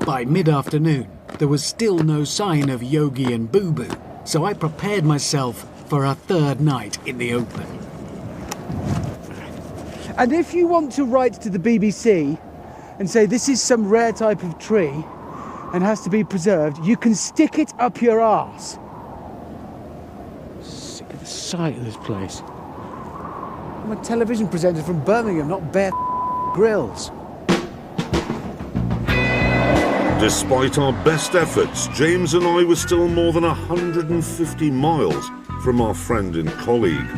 By mid-afternoon, there was still no sign of Yogi and Boo Boo, so I prepared myself for a third night in the open. And if you want to write to the BBC and say this is some rare type of tree and has to be preserved, you can stick it up your arse. Sick of the sight of this place. I'm a television presenter from Birmingham, not Bear Grylls. Despite our best efforts, James and I were still more than 150 miles from our friend and colleague.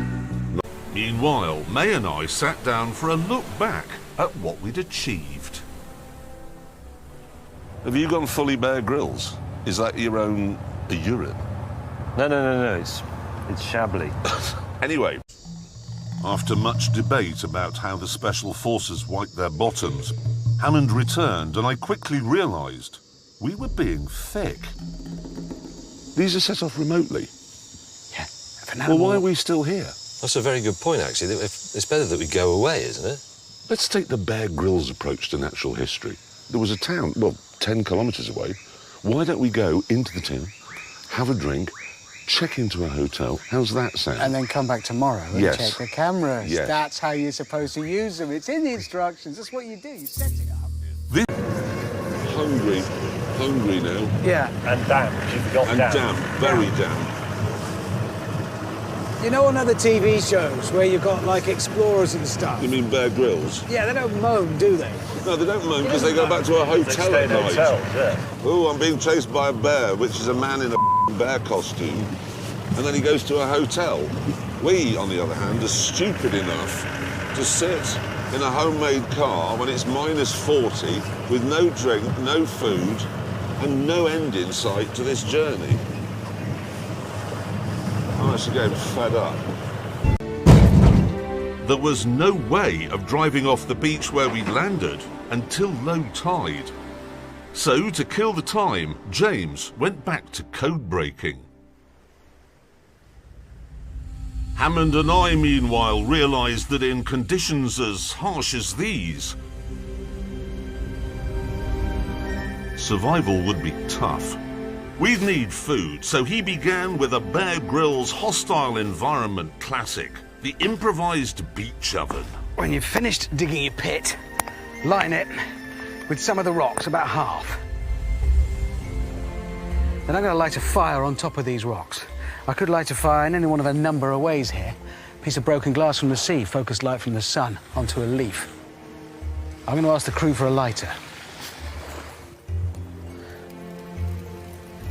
Meanwhile, May and I sat down for a look back at what we'd achieved. Have you gone fully Bear Grylls? Is that your own urine? No, it's shabbily. Anyway, after much debate about how the Special Forces wipe their bottoms, Hammond returned and I quickly realised we were being thick. These are set off remotely? Yeah. Well, why are we still here? That's a very good point, actually. It's better that we go away, isn't it? Let's take the Bear Grylls approach to natural history. There was a town, well, 10 kilometres away. Why don't we go into the town, have a drink, check into a hotel? How's that sound? And then come back tomorrow and check the cameras. Yes. That's how you're supposed to use them. It's in the instructions. That's what you do. You set it up. Hungry now. Yeah. And damp, because you forgot And damp, very damp. You know on other TV shows where you've got, like, explorers and stuff? You mean Bear Grylls? Yeah, they don't moan, do they? No, they don't moan because they go back to a hotel at night. Yeah. Oh, I'm being chased by a bear, which is a man in a bear costume. And then he goes to a hotel. We, on the other hand, are stupid enough to sit in a homemade car when it's minus 40 with no drink, no food, and no end in sight to this journey. I'm actually getting fed up. There was no way of driving off the beach where we landed until low tide. So, to kill the time, James went back to code breaking. Hammond and I, meanwhile, realised that in conditions as harsh as these, survival would be tough. We'd need food, so he began with a Bear Grylls hostile environment classic, the improvised beach oven. When you've finished digging your pit, line it with some of the rocks, about half. Then I'm going to light a fire on top of these rocks. I could light a fire in any one of a number of ways here. Piece of broken glass from the sea, focused light from the sun onto a leaf. I'm going to ask the crew for a lighter.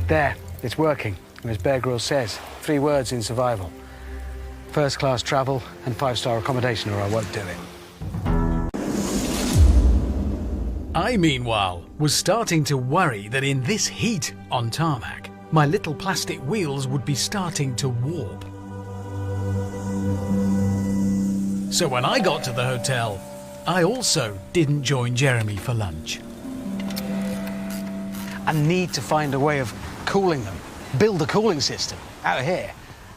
There, it's working. And as Bear Grylls says, 3 words in survival. First-class travel and 5-star accommodation, or I won't do it. I, meanwhile, was starting to worry that in this heat on tarmac, my little plastic wheels would be starting to warp. So when I got to the hotel, I also didn't join Jeremy for lunch. I need to find a way of cooling them, build a cooling system out here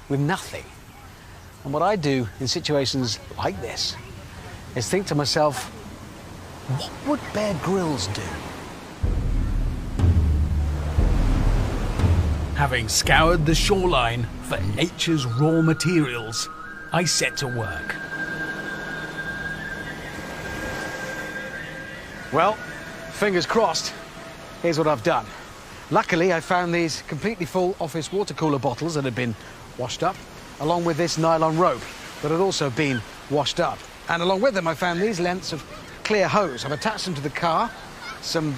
with nothing. And what I do in situations like this is think to myself, what would Bear Grylls do? Having scoured the shoreline for nature's raw materials, I set to work. Well, fingers crossed. Here's what I've done. Luckily, I found these completely full office water cooler bottles that had been washed up, along with this nylon rope that had also been washed up. And along with them, I found these lengths of clear hose. I've attached them to the car. Some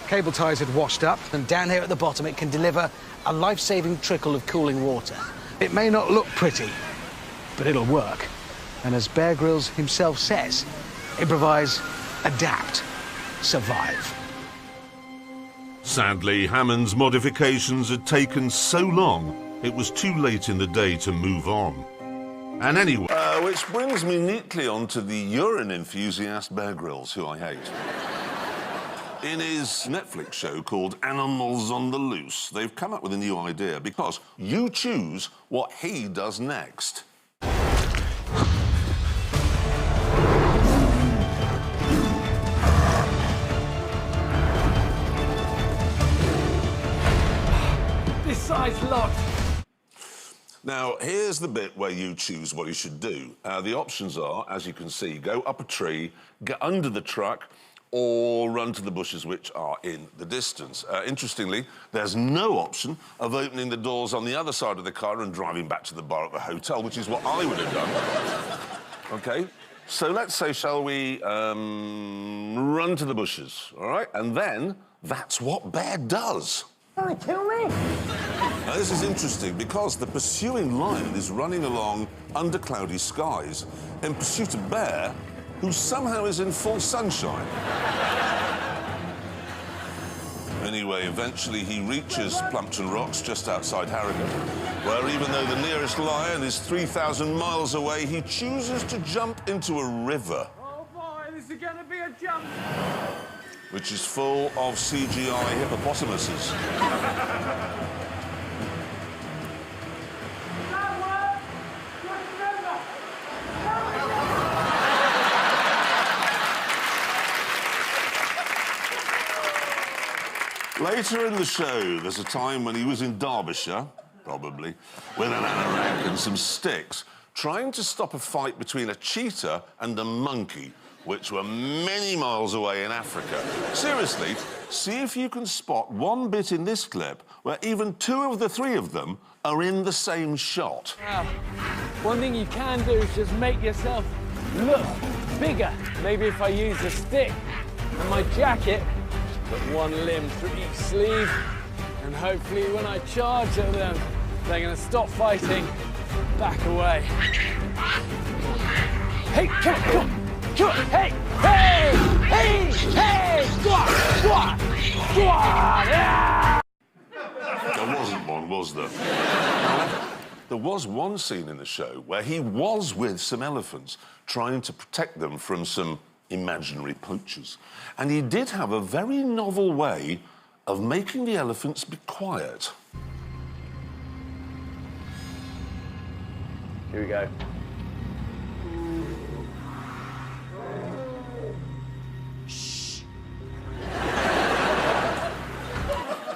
cable ties had washed up, and down here at the bottom, it can deliver a life-saving trickle of cooling water. It may not look pretty, but it'll work. And as Bear Grylls himself says, improvise, adapt, survive. Sadly, Hammond's modifications had taken so long, it was too late in the day to move on. And anyway... Which brings me neatly onto the urine enthusiast Bear Grylls, who I hate. In his Netflix show called Animals on the Loose, they've come up with a new idea because you choose what he does next. size lot. Now, here's the bit where you choose what you should do. The options are, as you can see, go up a tree, get under the truck, or run to the bushes which are in the distance. Interestingly, there's no option of opening the doors on the other side of the car and driving back to the bar at the hotel, which is what I would have done. OK? So let's say, shall we, run to the bushes, all right? And then that's what Bear does. Wanna kill me? Now, this is interesting because the pursuing lion is running along under cloudy skies in pursuit of Bear, who somehow is in full sunshine. Anyway, eventually he reaches Plumpton Rocks just outside Harrogate, where even though the nearest lion is 3,000 miles away, he chooses to jump into a river. Oh boy, this is gonna be a jump. Which is full of CGI hippopotamuses. Later in the show, there's a time when he was in Derbyshire, probably, with an anorak and some sticks, trying to stop a fight between a cheetah and a monkey, which were many miles away in Africa. Seriously, see if you can spot one bit in this clip where even 2 of the 3 of them are in the same shot. Now, one thing you can do is just make yourself look bigger. Maybe if I use a stick and my jacket, put one limb through each sleeve, and hopefully when I charge at them, they're gonna stop fighting, back away. Hey, come on, come on. Hey! Hey! Hey! Hey! Squat! Squat! Squat! Yeah! There wasn't one, was there? There was one scene in the show where he was with some elephants, trying to protect them from some imaginary poachers. And he did have a very novel way of making the elephants be quiet. Here we go.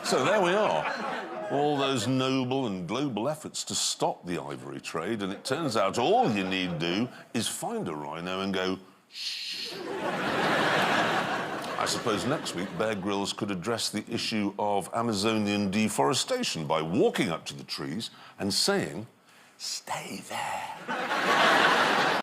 So there we are. All those noble and global efforts to stop the ivory trade, and it turns out all you need do is find a rhino and go, shh. I suppose next week Bear Grylls could address the issue of Amazonian deforestation by walking up to the trees and saying, stay there.